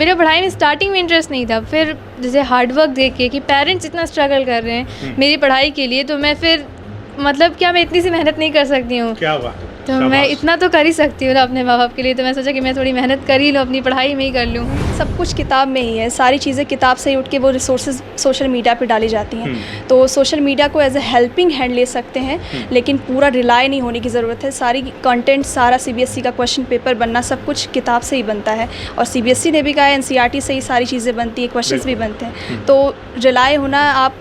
मेरे पढ़ाई में स्टार्टिंग में इंटरेस्ट नहीं था, फिर जैसे हार्ड वर्क देख के कि पेरेंट्स इतना स्ट्रगल कर रहे हैं मेरी पढ़ाई के लिए, तो मैं फिर मतलब क्या मैं इतनी सी मेहनत नहीं कर सकती हूँ? क्या बात है, तो मैं इतना तो कर ही सकती हूँ ना अपने माँ बाप के लिए, तो मैं सोचा कि मैं थोड़ी मेहनत कर ही लूँ, अपनी पढ़ाई में ही कर लूँ। सब कुछ किताब में ही है, सारी चीज़ें किताब से ही उठ के वो रिसोर्सेज सोशल मीडिया पे डाली जाती हैं। तो सोशल मीडिया को एज ए हेल्पिंग हैंड ले सकते हैं, लेकिन पूरा रिलाई नहीं होने की ज़रूरत है। सारी कंटेंट, सारा सीबीएसई का क्वेश्चन पेपर बनना सब कुछ किताब से ही बनता है, और सीबीएसई ने भी कहा है एनसीईआरटी से ही सारी चीज़ें बनती है, क्वेश्चंस भी बनते हैं। तो रिलाई होना, आप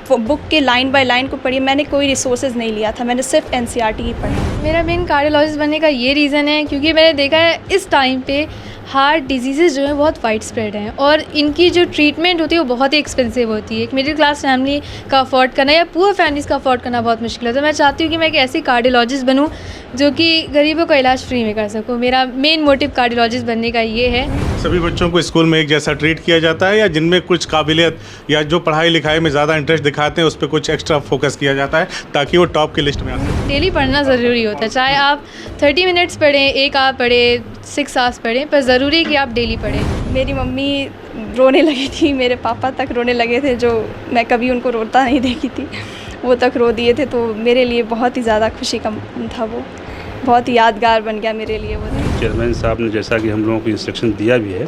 बुक के लाइन बाय लाइन को पढ़िए। मैंने कोई रिसोर्सेज नहीं लिया था, मैंने सिर्फ एनसीईआरटी ही पढ़ा। मेरा मेन कार्डियोलॉजिस्ट बनने का ये रीज़न है क्योंकि मैंने देखा है इस टाइम पे हार्ट डिजीज़ जो हैं बहुत वाइड स्प्रेड हैं, और इनकी जो ट्रीटमेंट होती है वो बहुत ही एक्सपेंसिव होती है। एक मिडिल क्लास फैमिली का अफोर्ड करना या पुअर फैमिलीज़ का अफोर्ड करना बहुत मुश्किल है। तो मैं चाहती हूँ कि मैं एक ऐसी कार्डियोलॉजिस्ट बनूँ जो कि गरीबों का इलाज फ्री में कर सकूँ। मेरा मेन मोटिव कार्डियोलॉजिस्ट बनने का ये है। सभी बच्चों को स्कूल में एक जैसा ट्रीट किया जाता है, या जिनमें कुछ काबिलियत या जो पढ़ाई लिखाई में ज़्यादा इंटरेस्ट दिखाते हैं उस पर कुछ एक्स्ट्रा फोकस किया जाता है ताकि वो टॉप की लिस्ट में आ सके? डेली पढ़ना ज़रूरी होता है, चाहे आप 30 मिनट्स पढ़ें, 1 आवर पढ़ें, 6 आवर्स पढ़ें, पर ज़रूरी है कि आप डेली पढ़ें। मेरी मम्मी रोने लगी थी, मेरे पापा तक रोने लगे थे, जो मैं कभी उनको रोता नहीं देखी थी, वो तक रो दिए थे। तो मेरे लिए बहुत ही ज़्यादा खुशी का था, वो बहुत ही यादगार बन गया मेरे लिए वो दिन। चेयरमैन साहब ने जैसा कि हम लोगों को इंस्ट्रक्शन दिया भी है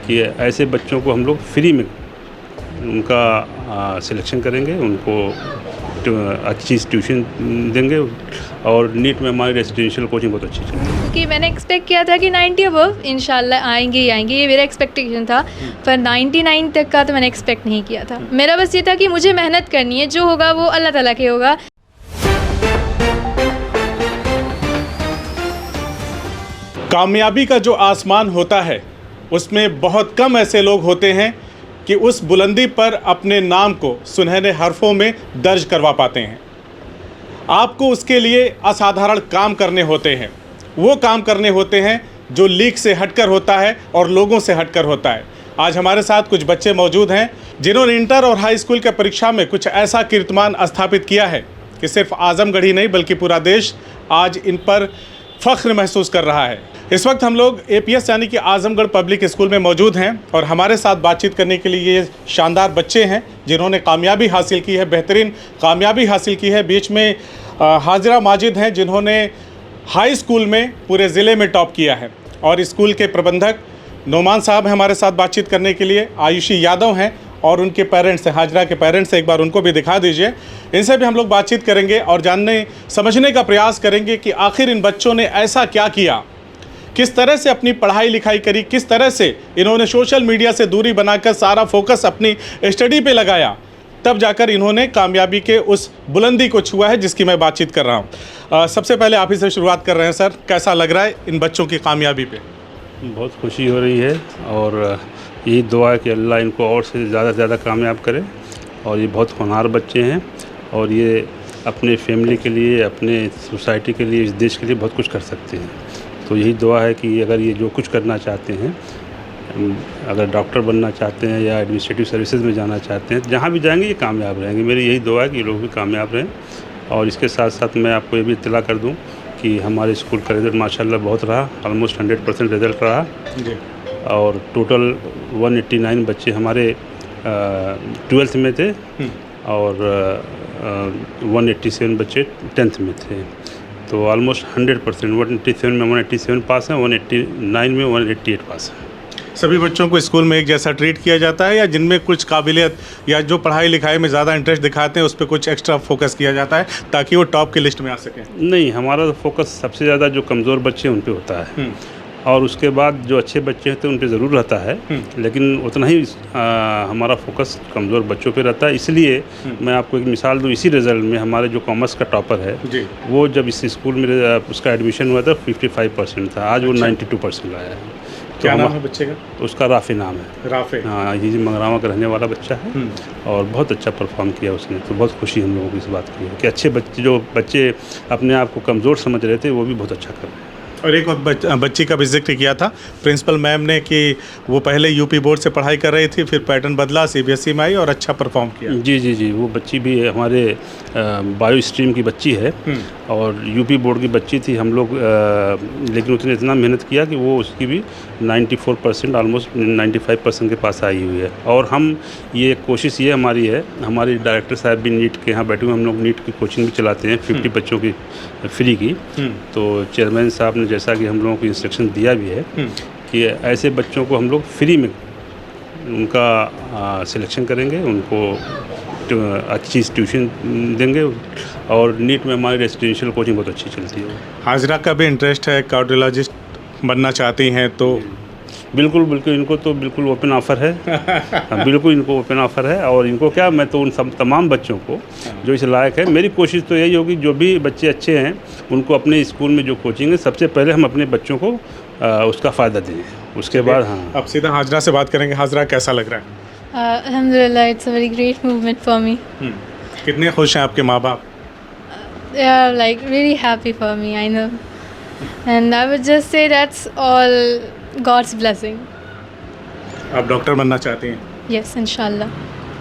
कि ऐसे बच्चों को हम लोग फ्री में उनका सिलेक्शन करेंगे, उनको अच्छी ट्यूशन देंगे, और नीट में हमारी रेसिडेंशियल कोचिंग बहुत अच्छी चलती है। क्योंकि मैंने एक्सपेक्ट किया था कि 90 अबव इंशाल्लाह आएंगे ही आएंगे, ये मेरा एक्सपेक्टेशन था, पर 99 तक का तो मैंने एक्सपेक्ट नहीं किया था। मेरा बस ये था कि मुझे मेहनत करनी है, जो होगा वो अल्लाह ताला के होगा। कामयाबी का जो आसमान होता है उसमें बहुत कम ऐसे लोग होते हैं कि उस बुलंदी पर अपने नाम को सुनहरे हर्फों में दर्ज करवा पाते हैं। आपको उसके लिए असाधारण काम करने होते हैं, वो काम करने होते हैं जो लीक से हटकर होता है और लोगों से हटकर होता है। आज हमारे साथ कुछ बच्चे मौजूद हैं जिन्होंने इंटर और हाई स्कूल के परीक्षा में कुछ ऐसा कीर्तिमान स्थापित किया है कि सिर्फ आजमगढ़ ही नहीं बल्कि पूरा देश आज इन पर फ़ख्र महसूस कर रहा है। इस वक्त हम लोग एपीएस यानी कि आजमगढ़ पब्लिक स्कूल में मौजूद हैं, और हमारे साथ बातचीत करने के लिए ये शानदार बच्चे हैं जिन्होंने कामयाबी हासिल की है, बेहतरीन कामयाबी हासिल की है। बीच में हाजिरा माजिद हैं जिन्होंने हाई स्कूल में पूरे ज़िले में टॉप किया है, और स्कूल के प्रबंधक नोमान साहब हैं हमारे साथ बातचीत करने के लिए। आयुषी यादव हैं और उनके पेरेंट्स हैं, हाजिरा के पेरेंट्स हैं, एक बार उनको भी दिखा दीजिए। इनसे भी हम लोग बातचीत करेंगे और जानने समझने का प्रयास करेंगे कि आखिर इन बच्चों ने ऐसा क्या किया, किस तरह से अपनी पढ़ाई लिखाई करी, किस तरह से इन्होंने सोशल मीडिया से दूरी बनाकर सारा फोकस अपनी स्टडी पे लगाया, तब जाकर इन्होंने कामयाबी के उस बुलंदी को छुआ है जिसकी मैं बातचीत कर रहा हूँ। सबसे पहले आप ही से शुरुआत कर रहे हैं सर, कैसा लग रहा है इन बच्चों की कामयाबी पे? बहुत खुशी हो रही है, और यही दुआ है कि अल्लाह इनको और से ज़्यादा कामयाब करे। और ये बहुत होनहार बच्चे हैं, और ये अपने फैमिली के लिए, अपने सोसाइटी के लिए, इस देश के लिए बहुत कुछ कर सकते हैं। तो यही दुआ है कि अगर ये जो कुछ करना चाहते हैं, अगर डॉक्टर बनना चाहते हैं या एडमिनिस्ट्रेटिव सर्विसेज में जाना चाहते हैं, जहाँ भी जाएंगे ये कामयाब रहेंगे। मेरी यही दुआ है कि ये लोग भी कामयाब रहें। और इसके साथ साथ मैं आपको ये भी इत्तला कर दूं कि हमारे स्कूल का रिज़ल्ट माशाल्लाह बहुत रहा, ऑलमोस्ट 100% रिज़ल्ट रहा जी। और टोटल 189 बच्चे हमारे 12th में थे, और 187 बच्चे 10th में थे। तो ऑलमोस्ट 100%, 187 में 187 पास हैं, 189 में 188 पास हैं। सभी बच्चों को स्कूल में एक जैसा ट्रीट किया जाता है, या जिनमें कुछ काबिलियत या जो पढ़ाई लिखाई में ज़्यादा इंटरेस्ट दिखाते हैं उस पर कुछ एक्स्ट्रा फोकस किया जाता है ताकि वो टॉप की लिस्ट में आ सकें? नहीं, हमारा फोकस सबसे ज़्यादा जो कमज़ोर बच्चे हैं उन पे होता है, और उसके बाद जो अच्छे बच्चे हैं तो उन पे ज़रूर रहता है, लेकिन उतना ही हमारा फोकस कमज़ोर बच्चों पे रहता है। इसलिए मैं आपको एक मिसाल दूँ, इसी रिज़ल्ट में हमारे जो कॉमर्स का टॉपर है जी। वो जब इस स्कूल में उसका एडमिशन हुआ था 55% था, आज वो 92% लाया है। क्या नाम है बच्चे का? उसका राफ़ी नाम है। राफ़ी? हाँ, ये मंगरावा का रहने वाला बच्चा है, और बहुत अच्छा परफॉर्म किया उसने। तो बहुत खुशी हम लोगों को इस बात की है कि अच्छे बच्चे, जो बच्चे अपने आप को कमज़ोर समझ रहे थे, वो भी बहुत अच्छा कर रहे हैं। और एक और बच्ची का भी जिक्र किया था प्रिंसिपल मैम ने कि वो पहले यूपी बोर्ड से पढ़ाई कर रही थी, फिर पैटर्न बदला, सीबीएसई में आई और अच्छा परफॉर्म किया। जी जी जी, वो बच्ची भी हमारे बायो स्ट्रीम की बच्ची है और यूपी बोर्ड की बच्ची थी। हम लोग लेकिन उसने इतना मेहनत किया कि वो उसकी भी 94% ऑलमोस्ट 95% के पास आई हुई है। और हम ये कोशिश ये हमारी है, हमारी डायरेक्टर साहब भी नीट के यहाँ बैठे हुए, हम लोग नीट की कोचिंग भी चलाते हैं 50 बच्चों की फ्री की। तो चेयरमैन साहब ने जैसा कि हम लोगों को इंस्ट्रक्शन दिया भी है कि ऐसे बच्चों को हम लोग फ्री में उनका सिलेक्शन करेंगे, उनको अच्छी ट्यूशन देंगे और नीट में हमारी रेसिडेंशियल कोचिंग बहुत अच्छी चलती है। हाजरा का भी इंटरेस्ट है, कार्डियोलॉजिस्ट बनना चाहती हैं तो बिल्कुल बिल्कुल, इनको तो बिल्कुल ओपन ऑफ़र है। बिल्कुल इनको ओपन ऑफ़र है और इनको क्या, मैं तो उन सब तमाम बच्चों को जो इस लायक है, मेरी कोशिश तो यही होगी जो भी बच्चे अच्छे हैं उनको अपने स्कूल में जो कोचिंग है सबसे पहले हम अपने बच्चों को उसका फ़ायदा दें, उसके बाद हाँ। अब सीधा हाजरा से बात करेंगे। हाजरा कैसा लग रहा है? Alhamdulillah, it's a very great movement for me. कितने खुश हैं आपके माँ बाप? They are like really happy for me, I know. And I would just say that's all God's blessing. आप डॉक्टर बनना चाहती हैं Yes, inshallah.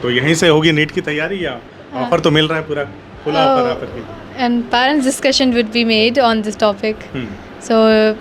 तो यहीं से होगी नीट की तैयारी या ऑफर तो मिल रहा है पूरा खुला ऑफर आप की? And parents' discussion would be made on this topic. So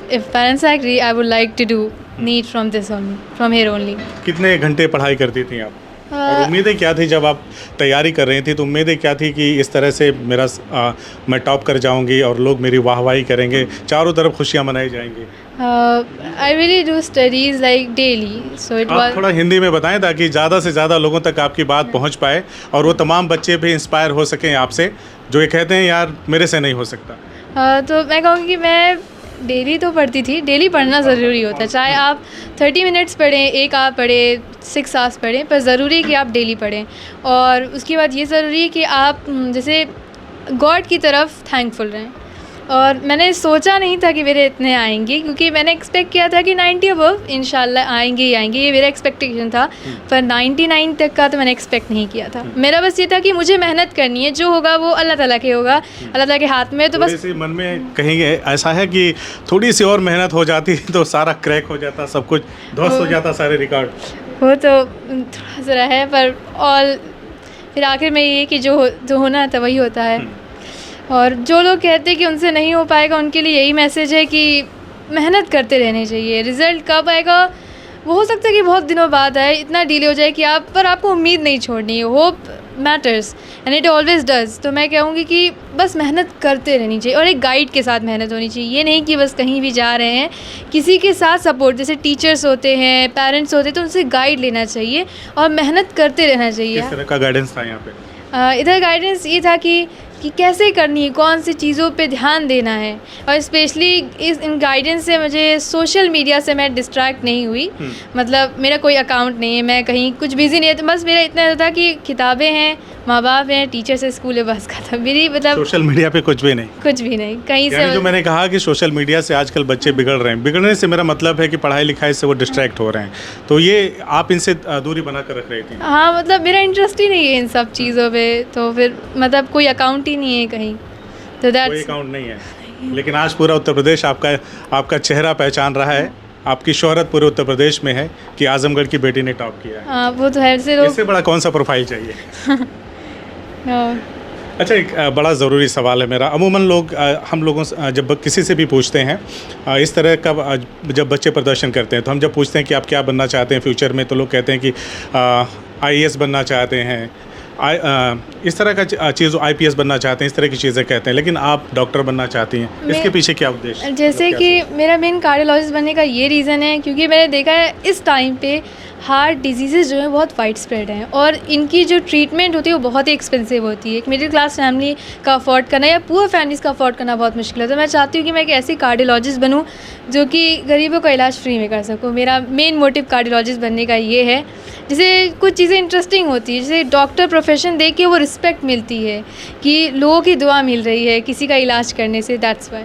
if parents agree, I would like to do NEET from this only, from here only. कितने घंटे पढ़ाई करती थी आप? और उम्मीदें क्या थी जब आप तैयारी कर रही थी? तो उम्मीदें क्या थी कि इस तरह से मैं टॉप कर जाऊंगी और लोग मेरी वाहवाही करेंगे, चारों तरफ खुशियां मनाई जाएंगी? I really do studies like daily. So it आप was. थोड़ा हिंदी में बताएं ताकि ज़्यादा से ज़्यादा लोगों तक आपकी बात पहुंच पाए और वो तमाम बच्चे भी इंस्पायर हो सकें आपसे, जो ये कहते हैं यार मेरे से नहीं हो सकता। तो मैं कहूँगी कि मैं डेली तो पढ़ती थी, डेली पढ़ना ज़रूरी होता है, चाहे आप 30 मिनट्स पढ़ें, 1 आवर पढ़ें, 6 आवर्स पढ़ें, पर ज़रूरी है कि आप डेली पढ़ें। और उसके बाद ये ज़रूरी है कि आप जैसे गॉड की तरफ थैंकफुल रहें। और मैंने सोचा नहीं था कि मेरे इतने आएंगे, क्योंकि मैंने एक्सपेक्ट किया था कि 90 अबव इंशाल्लाह आएंगे ही आएंगे, ये मेरा एक्सपेक्टेशन था। पर 99 तक का तो मैंने एक्सपेक्ट नहीं किया था। मेरा बस ये था कि मुझे मेहनत करनी है, जो होगा वो अल्लाह ताला के होगा, अल्लाह ताला के हाथ में। तो बस मन में कहीं ऐसा है कि थोड़ी सी और मेहनत हो जाती तो सारा क्रैक हो जाता, सब कुछ ध्वस्त हो जाता, सारे रिकॉर्ड। वो तो थोड़ा सा है, पर और फिर आखिर में ये कि जो होना था वही होता है। और जो लोग कहते हैं कि उनसे नहीं हो पाएगा, उनके लिए यही मैसेज है कि मेहनत करते रहने चाहिए। रिज़ल्ट कब आएगा वो हो सकता है कि बहुत दिनों बाद आए, इतना डिले हो जाए कि आपको उम्मीद नहीं छोड़नी है। Hope matters and it always does. तो मैं कहूँगी कि बस मेहनत करते रहनी चाहिए और एक गाइड के साथ मेहनत होनी चाहिए। ये नहीं कि बस कहीं भी जा रहे हैं, किसी के साथ सपोर्ट, जैसे टीचर्स होते हैं, पेरेंट्स होते हैं, तो उनसे गाइड लेना चाहिए और मेहनत करते रहना चाहिए। किस तरह का गाइडेंस था यहाँ पे? इधर गाइडेंस ये था कि कैसे करनी है, कौन सी चीज़ों पे ध्यान देना है। और स्पेशली इन गाइडेंस से मुझे सोशल मीडिया से मैं डिस्ट्रैक्ट नहीं हुई। मतलब मेरा कोई अकाउंट नहीं है, मैं कहीं कुछ बिजी नहीं है, तो बस मेरा इतना था कि किताबें हैं, माँ बाप हैं, टीचर से स्कूल है, बस खत्म। मेरी मतलब सोशल मीडिया पे कुछ भी नहीं कहीं से। जो मैंने कहा कि सोशल मीडिया से आजकल बच्चे बिगड़ रहे हैं, बिगड़ने से मेरा मतलब है कि पढ़ाई लिखाई से वो डिस्ट्रैक्ट हो रहे हैं, तो ये आप इनसे दूरी बना कर रख रही थी? हाँ, मतलब मेरा इंटरेस्ट ही नहीं है इन सब चीज़ों पे, तो फिर मतलब कोई अकाउंट ही नहीं है कहीं, तो कोई अकाउंट नहीं है। लेकिन आज पूरा उत्तर प्रदेश आपका चेहरा पहचान रहा है, आपकी शोहरत पूरे उत्तर प्रदेश में है कि आजमगढ़ की बेटी ने टॉप किया है। हाँ, वो तो है। इससे बड़ा कौन सा प्रोफाइल चाहिए? अच्छा, एक बड़ा ज़रूरी सवाल है मेरा। अमूमन लोग हम लोगों से जब किसी से भी पूछते हैं इस तरह का, जब बच्चे प्रदर्शन करते हैं तो हम जब पूछते हैं कि आप क्या बनना चाहते हैं फ्यूचर में, तो लोग कहते हैं कि IAS बनना चाहते हैं, इस तरह का चीज़, IPS बनना चाहते हैं, इस तरह की चीज़ें कहते हैं। लेकिन आप डॉक्टर बनना चाहती हैं, इसके पीछे क्या उद्देश्य? जैसे कि मेरा मेन कार्डियोलॉजिस्ट बनने का ये रीज़न है क्योंकि मैंने देखा है इस टाइम पे हार्ट डिजीज़ जो है बहुत वाइड स्प्रेड हैं और इनकी जो ट्रीटमेंट होती है वो बहुत ही एक्सपेंसिव होती है। एक मिडिल क्लास फैमिली का अफोर्ड करना या पुअर फैमिलीज़ का अफोर्ड करना बहुत मुश्किल है। तो मैं चाहती हूँ कि मैं एक ऐसी कार्डियोलॉजिस्ट बनूँ जो कि गरीबों का इलाज फ्री में कर सकूँ। मेरा मेन मोटिव कार्डियोलॉजिस्ट बनने का ये है। जैसे कुछ चीज़ें इंटरेस्टिंग होती है, जैसे डॉक्टर प्रोफेशन देख के वो रिस्पेक्ट मिलती है कि लोगों की दुआ मिल रही है किसी का इलाज करने से, दैट्स वाई।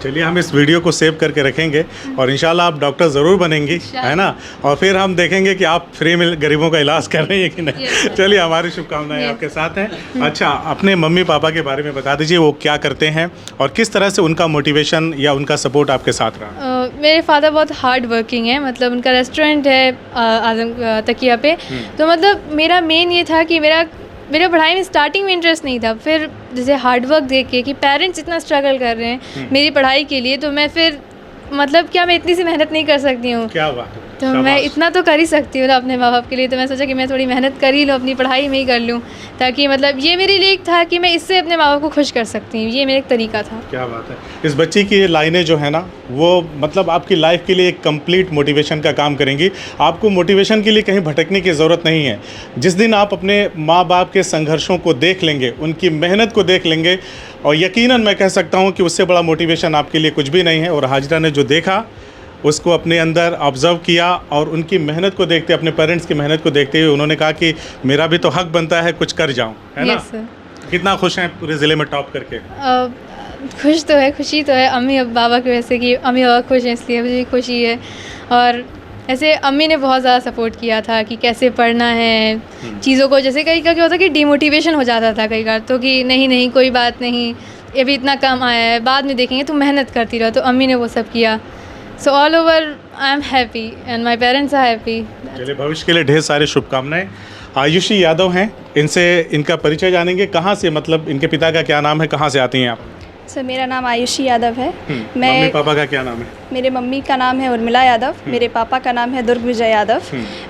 चलिए हम इस वीडियो को सेव करके रखेंगे और इंशाल्लाह आप डॉक्टर ज़रूर बनेंगी, है ना। और फिर हम देखेंगे कि आप फ्री में गरीबों का इलाज कर रही हैं कि नहीं। चलिए हमारी शुभकामनाएं आपके साथ हैं। अच्छा, अपने मम्मी पापा के बारे में बता दीजिए, वो क्या करते हैं और किस तरह से उनका मोटिवेशन या उनका सपोर्ट आपके साथ रहा। मेरे फादर बहुत हार्ड वर्किंग है, मतलब उनका रेस्टोरेंट है आजम तकिया पे। तो मतलब मेरा मेन ये था कि मेरा पढ़ाई में स्टार्टिंग में इंटरेस्ट नहीं था, फिर जैसे हार्ड वर्क देख के कि पेरेंट्स इतना स्ट्रगल कर रहे हैं मेरी पढ़ाई के लिए, तो मैं फिर मतलब क्या मैं इतनी सी मेहनत नहीं कर सकती हूँ। क्या बात है, तो मैं इतना तो कर ही सकती हूँ ना अपने माँ बाप के लिए। तो मैं सोचा कि मैं थोड़ी मेहनत कर ही लूँ, अपनी पढ़ाई में ही कर लूँ, ताकि मतलब ये मेरे लिए एक था कि मैं इससे अपने माँ बाप को खुश कर सकती हूँ। ये मेरा एक तरीका था। क्या बात है। इस बच्ची की ये लाइनें जो है ना, वो मतलब आपकी लाइफ के लिए एक कंप्लीट मोटिवेशन का काम करेंगी। आपको मोटिवेशन के लिए कहीं भटकने की ज़रूरत नहीं है। जिस दिन आप अपने माँ बाप के संघर्षों को देख लेंगे, उनकी मेहनत को देख लेंगे, और यकीनन मैं कह सकता हूँ कि उससे बड़ा मोटिवेशन आपके लिए कुछ भी नहीं है। और हाजरा ने जो देखा उसको अपने अंदर ऑब्ज़र्व किया और उनकी मेहनत को देखते, अपने पेरेंट्स की मेहनत को देखते हुए उन्होंने कहा कि मेरा भी तो हक बनता है कुछ कर जाऊं, है ना। कितना खुश हैं पूरे ज़िले में टॉप करके? खुश तो है, खुशी तो है अम्मी और बाबा की वजह से कि अम्मी बाबा खुश हैं, इसलिए मुझे भी खुशी है। और ऐसे अम्मी ने बहुत ज़्यादा सपोर्ट किया था कि कैसे पढ़ना है चीज़ों को। जैसे कई क्या होता है कि डिमोटिवेशन हो जाता था कई बार, तो कि नहीं कोई बात नहीं, ये भी इतना कम आया है, बाद में देखेंगे, तुम मेहनत करती रहो। तो अम्मी ने वो सब किया। So all over I am happy and my parents are happy. चलिए, भविष्य के लिए ढेर सारी शुभकामनाएं। आयुषी यादव हैं, इनसे इनका परिचय जानेंगे। कहाँ से, मतलब इनके पिता का क्या नाम है, कहाँ से आती हैं आप? सर, मेरा नाम आयुषी यादव है। मम्मी पापा का क्या नाम है? मेरे मम्मी का नाम है उर्मिला यादव, मेरे पापा का नाम है दुर्ग विजय यादव।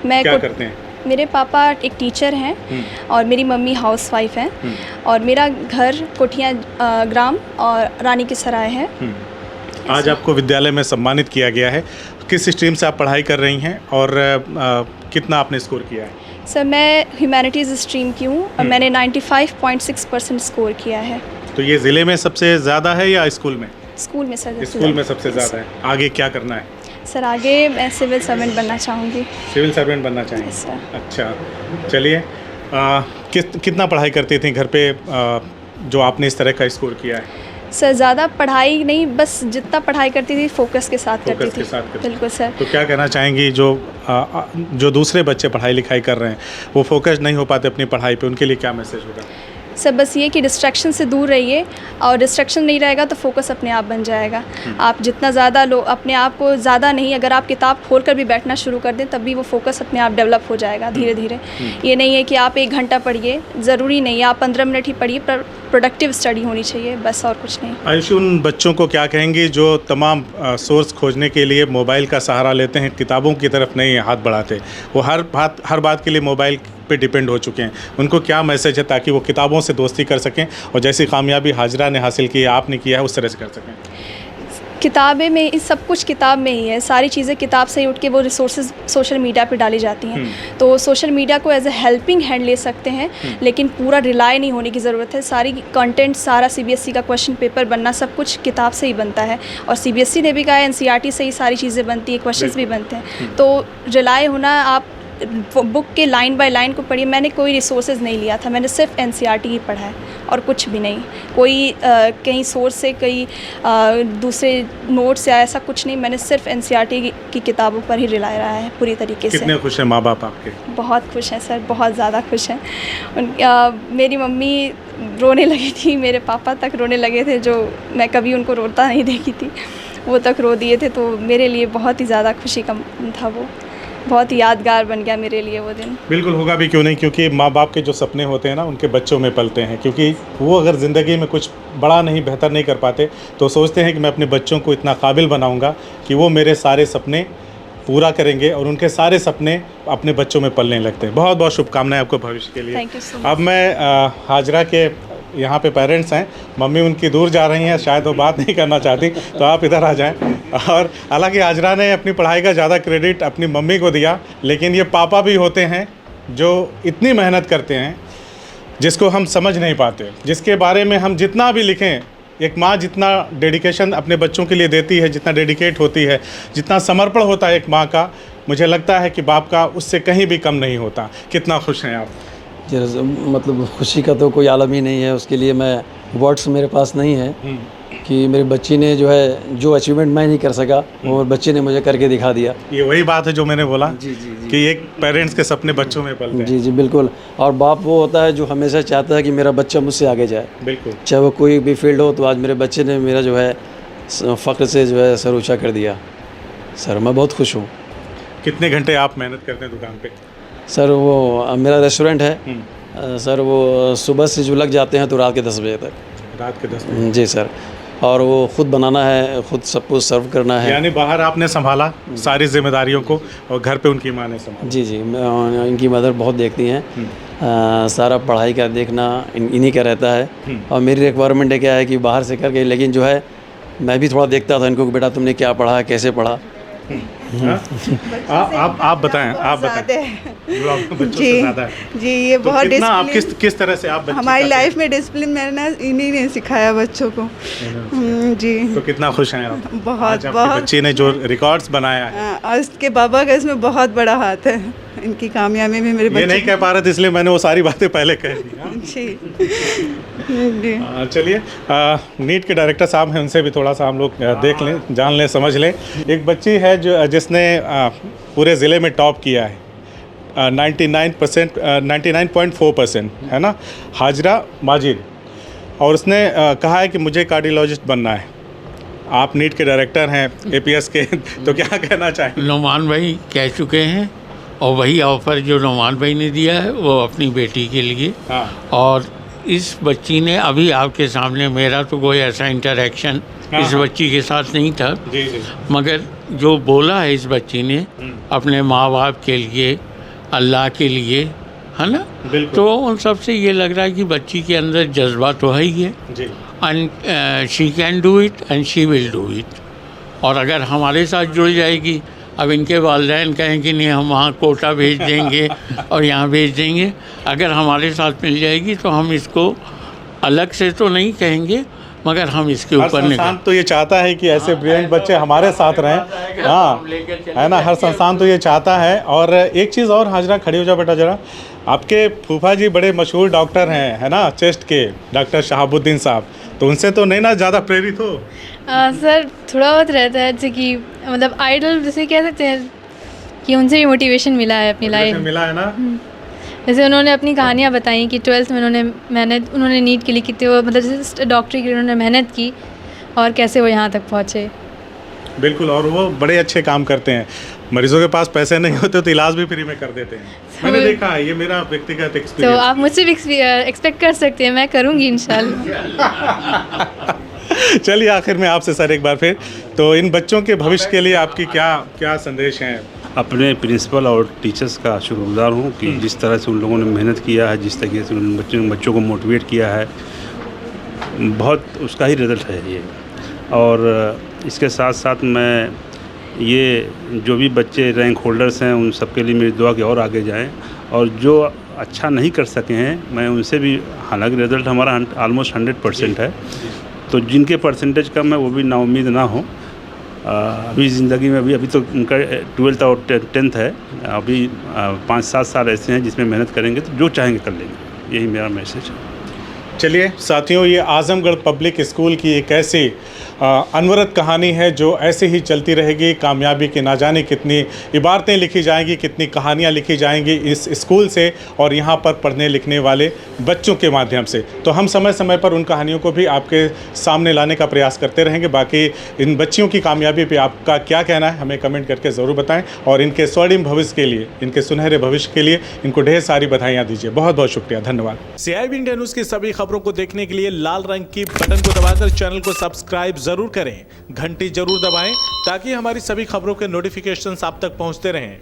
मैं क्या करते हैं? मेरे पापा एक टीचर हैं और मेरी मम्मी हाउसवाइफ हैं। और मेरा घर कोठिया ग्राम और रानी की सराय है। आज आपको विद्यालय में सम्मानित किया गया है। किस स्ट्रीम से आप पढ़ाई कर रही हैं और कितना आपने स्कोर किया है? सर, मैं ह्यूमैनिटीज़ स्ट्रीम की हूँ और मैंने 95.6% स्कोर किया है। तो ये ज़िले में सबसे ज़्यादा है या स्कूल में? स्कूल में सर। स्कूल में सबसे ज़्यादा है। आगे क्या करना है? सर, आगे मैं सिविल सर्वेंट बनना चाहूँगी। सिविल सर्वेंट बनना चाहेंगे? सर। अच्छा, चलिए, कितना पढ़ाई करती थी घर पे जो आपने इस तरह का स्कोर किया है? सर, ज़्यादा पढ़ाई नहीं, बस जितना पढ़ाई करती थी फोकस के साथ करती थी। बिल्कुल सर। तो क्या कहना चाहेंगी जो दूसरे बच्चे पढ़ाई लिखाई कर रहे हैं, वो फोकस नहीं हो पाते अपनी पढ़ाई पे, उनके लिए क्या मैसेज होगा? सर, बस ये कि डिस्ट्रैक्शन से दूर रहिए, और डिस्ट्रैक्शन नहीं रहेगा तो फोकस अपने आप बन जाएगा। आप जितना ज़्यादा अपने आप को ज़्यादा नहीं, अगर आप किताब खोल कर भी बैठना शुरू कर दें तब भी वो फोकस अपने आप डेवलप हो जाएगा धीरे धीरे। ये नहीं है कि आप 1 घंटा पढ़िए, ज़रूरी नहीं है आप 15 मिनट ही पढ़िए, पर प्रोडक्टिव स्टडी होनी चाहिए, बस और कुछ नहीं। आयुषी, उन बच्चों को क्या कहेंगे जो तमाम सोर्स खोजने के लिए मोबाइल का सहारा लेते हैं, किताबों की तरफ नहीं हाथ बढ़ाते, वो हर बात के लिए मोबाइल पे डिपेंड हो चुके हैं, उनको क्या मैसेज है ताकि वो किताबों से दोस्ती कर सकें और जैसी कामयाबी हाजरा ने हासिल की है, आपने किया है, उस तरह से कर सकें? किताबें में, इस सब कुछ किताब में ही है। सारी चीज़ें किताब से ही उठ के वो रिसोर्सेज सोशल मीडिया पे डाली जाती हैं। तो सोशल मीडिया को एज ए हेल्पिंग हैंड ले सकते हैं, लेकिन पूरा रिलाई नहीं होने की ज़रूरत है। सारी कंटेंट, सारा CBSE का क्वेश्चन पेपर बनना, सब कुछ किताब से ही बनता है। और CBSE ने भी कहा है NCERT से ही सारी चीज़ें बनती हैं, क्वेश्चंस भी बनते हैं। तो रिलाई होना, आप बुक के लाइन बाय लाइन को पढ़िए। मैंने कोई रिसोर्सेज नहीं लिया था, मैंने सिर्फ NCERT ही पढ़ा है और कुछ भी नहीं। कोई कहीं सोर्स से, कई दूसरे नोट्स या ऐसा कुछ नहीं। मैंने सिर्फ NCERT की किताबों पर ही रिलाई रहा है पूरी तरीके से। कितने खुश हैं माँ बाप आपके? बहुत खुश हैं सर, बहुत ज़्यादा खुश हैं। मेरी मम्मी रोने लगी थी, मेरे पापा तक रोने लगे थे, जो मैं कभी उनको रोता नहीं देखी थी, वो तक रो दिए थे। तो मेरे लिए बहुत ही ज़्यादा खुशी का था, वो बहुत ही यादगार बन गया मेरे लिए वो दिन। बिल्कुल होगा भी, क्यों नहीं, क्योंकि माँ बाप के जो सपने होते हैं ना, उनके बच्चों में पलते हैं। क्योंकि वो अगर ज़िंदगी में कुछ बड़ा नहीं, बेहतर नहीं कर पाते, तो सोचते हैं कि मैं अपने बच्चों को इतना काबिल बनाऊंगा कि वो मेरे सारे सपने पूरा करेंगे, और उनके सारे सपने अपने बच्चों में पलने लगते हैं। बहुत बहुत शुभकामनाएं आपको भविष्य के लिए। Thank you so much. अब मैं हाजरा के यहाँ पे पेरेंट्स हैं, मम्मी उनकी दूर जा रही हैं, शायद वो बात नहीं करना चाहती, तो आप इधर आ जाएं। और हालांकि हाजरा ने अपनी पढ़ाई का ज़्यादा क्रेडिट अपनी मम्मी को दिया, लेकिन ये पापा भी होते हैं जो इतनी मेहनत करते हैं जिसको हम समझ नहीं पाते, जिसके बारे में हम जितना भी लिखें। एक माँ जितना डेडिकेशन अपने बच्चों के लिए देती है, जितना डेडिकेट होती है, जितना समर्पण होता है एक माँ का, मुझे लगता है कि बाप का उससे कहीं भी कम नहीं होता। कितना खुश हैं आप? मतलब खुशी का तो कोई आलम ही नहीं है, उसके लिए मैं वर्ड्स मेरे पास नहीं है कि मेरी बच्ची ने जो है जो अचीवमेंट मैं नहीं कर सका वो बच्चे ने मुझे करके दिखा दिया। ये वही बात है जो मैंने बोला जी जी जी कि एक पेरेंट्स के सपने बच्चों में पलते हैं। जी जी बिल्कुल। और बाप वो होता है जो हमेशा चाहता है कि मेरा बच्चा मुझसे आगे जाए, बिल्कुल। चाहे वो कोई भी फील्ड हो। तो आज मेरे बच्चे ने मेरा जो है फ़ख्र से जो है सर ऊँचा कर दिया। सर मैं बहुत खुश हूँ। कितने घंटे आप मेहनत करते हैं दुकान पे? सर वो मेरा रेस्टोरेंट है सर, वो सुबह से जो लग जाते हैं तो रात के 10 बजे तक। रात के 10 बजे? जी सर। और वो खुद बनाना है, खुद सबको सर्व करना है। यानी बाहर आपने संभाला सारी जिम्मेदारियों को और घर पे उनकी माँ ने संभाला? जी जी इनकी मदर बहुत देखती हैं। सारा पढ़ाई का देखना इन्हीं का रहता है। और मेरी रिक्वायरमेंट है क्या है कि बाहर से करके, लेकिन जो है मैं भी थोड़ा देखता था इनको कि बेटा तुमने क्या पढ़ा, कैसे पढ़ा। आप बताएं, आप बताएं। जो आपके बच्चों से जी ज़्यादा है। जी, ये तो बहुत कितना आप डिसिप्लिन किस तरह से आप बच्चे हमारी का- लाइफ में डिसिप्लिन मैंने इन्हीं ने सिखाया बच्चों को। जी तो कितना खुश हैं आप? बहुत आज आपके बहुत बच्चे ने जो रिकॉर्ड्स बनाया है। और इसके बाबा का इसमें बहुत बड़ा हाथ है, इनकी कामयाबी में मेरे ये बच्चे नहीं कह पा रहे थे इसलिए मैंने वो सारी बातें पहले कह दी। हाँ? जी जी चलिए नीट के डायरेक्टर साहब हैं, उनसे भी थोड़ा सा हम लोग देख लें, जान लें, समझ लें। एक बच्ची है जो जिसने पूरे ज़िले में टॉप किया है 99.4% है ना, हाजरा माजिद। और उसने कहा है कि मुझे कार्डियोलॉजिस्ट बनना है। आप नीट के डायरेक्टर हैं APS के, तो क्या कहना चाहेंगे? नुमान भाई कह चुके हैं और वही ऑफ़र जो नुमान भाई ने दिया है वो अपनी बेटी के लिए। हाँ। और इस बच्ची ने अभी आपके सामने, मेरा तो कोई ऐसा इंटरेक्शन इस बच्ची के साथ नहीं था, जी जी। मगर जो बोला है इस बच्ची ने अपने माँ बाप के लिए, अल्लाह के लिए, है ना, बिल्कुल। तो उन सब से ये लग रहा है कि बच्ची के अंदर जज्बा तो है ही है, जी। And she can do it and she will do it. और अगर हमारे साथ जुड़ जाएगी, अब इनके वालिदैन कहें कि नहीं हम वहाँ कोटा भेज देंगे और यहाँ भेज देंगे, अगर हमारे साथ मिल जाएगी तो हम इसको अलग से तो नहीं कहेंगे, मगर हम इसके हर ऊपर संस्थान तो ये चाहता है कि ऐसे ब्रिलियंट बच्चे हमारे साथ रहें। हाँ, है ना, हर संस्थान तो ये चाहता है। और एक चीज़ और, हाजरा खड़ी हो जाओ बेटा जरा। आपके फूफा जी बड़े मशहूर डॉक्टर हैं, है ना, चेस्ट के, डॉक्टर शहाबुद्दीन साहब, तो उनसे तो नहीं ना ज़्यादा प्रेरित हो? सर थोड़ा बहुत रहता है, जैसे कि मतलब आइडल जैसे कह सकते हैं कि उनसे भी मोटिवेशन मिला है अपनी लाइफ। मिला है ना। जैसे उन्होंने अपनी कहानियाँ बताई कि 12th में उन्होंने नीट के लिए कितने वो मतलब जैसे डॉक्टरी के लिए उन्होंने मेहनत की और कैसे वो यहाँ तक पहुँचे। बिल्कुल। और वो बड़े अच्छे काम करते हैं। मरीजों के पास पैसे नहीं होते तो इलाज भी फ्री में कर देते हैं। मैंने देखा है, ये मेरा व्यक्तिगत तो एक्सपीरियंस। आप मुझसे भी एक्सपेक्ट कर सकते हैं, मैं करूँगी इंशाल्लाह। चलिए आखिर में आपसे सर एक बार फिर, तो इन बच्चों के भविष्य के लिए आपकी क्या संदेश हैं? अपने प्रिंसिपल और टीचर्स का शुक्रगुजार हूँ कि जिस तरह से उन लोगों ने मेहनत किया है, जिस तरीके से उन बच्चों को मोटिवेट किया है, बहुत उसका ही रिज़ल्ट है ये। और इसके साथ साथ मैं ये जो भी बच्चे रैंक होल्डर्स हैं उन सबके लिए मेरी दुआ कि और आगे जाएं, और जो अच्छा नहीं कर सके हैं मैं उनसे भी, हालांकि रिज़ल्ट हमारा ऑलमोस्ट 100% है, तो जिनके परसेंटेज कम है वो भी नाउम्मीद ना हो। अभी ज़िंदगी में अभी तो उनका 12th और 10th है, अभी 5-7 साल ऐसे हैं जिसमें मेहनत करेंगे तो जो चाहेंगे कर लेंगे। यही मेरा मैसेज है। चलिए साथियों, ये आज़मगढ़ पब्लिक स्कूल की एक ऐसी अनवरत कहानी है जो ऐसे ही चलती रहेगी। कामयाबी की ना जाने कितनी इबारतें लिखी जाएंगी, कितनी कहानियाँ लिखी जाएंगी इस स्कूल से और यहाँ पर पढ़ने लिखने वाले बच्चों के माध्यम से। तो हम समय समय पर उन कहानियों को भी आपके सामने लाने का प्रयास करते रहेंगे। बाकी इन बच्चियों की कामयाबी पे आपका क्या कहना है हमें कमेंट करके ज़रूर बताएँ, और इनके स्वर्णिम भविष्य के लिए, इनके सुनहरे भविष्य के लिए इनको ढेर सारी बधाइयाँ दीजिए। बहुत बहुत शुक्रिया, धन्यवाद। CIB इंडिया न्यूज़ की सभी खबरों को देखने के लिए लाल रंग की बटन को दबाकर चैनल को सब्सक्राइब जरूर करें, घंटी जरूर दबाएं ताकि हमारी सभी खबरों के नोटिफिकेशंस आप तक पहुंचते रहें।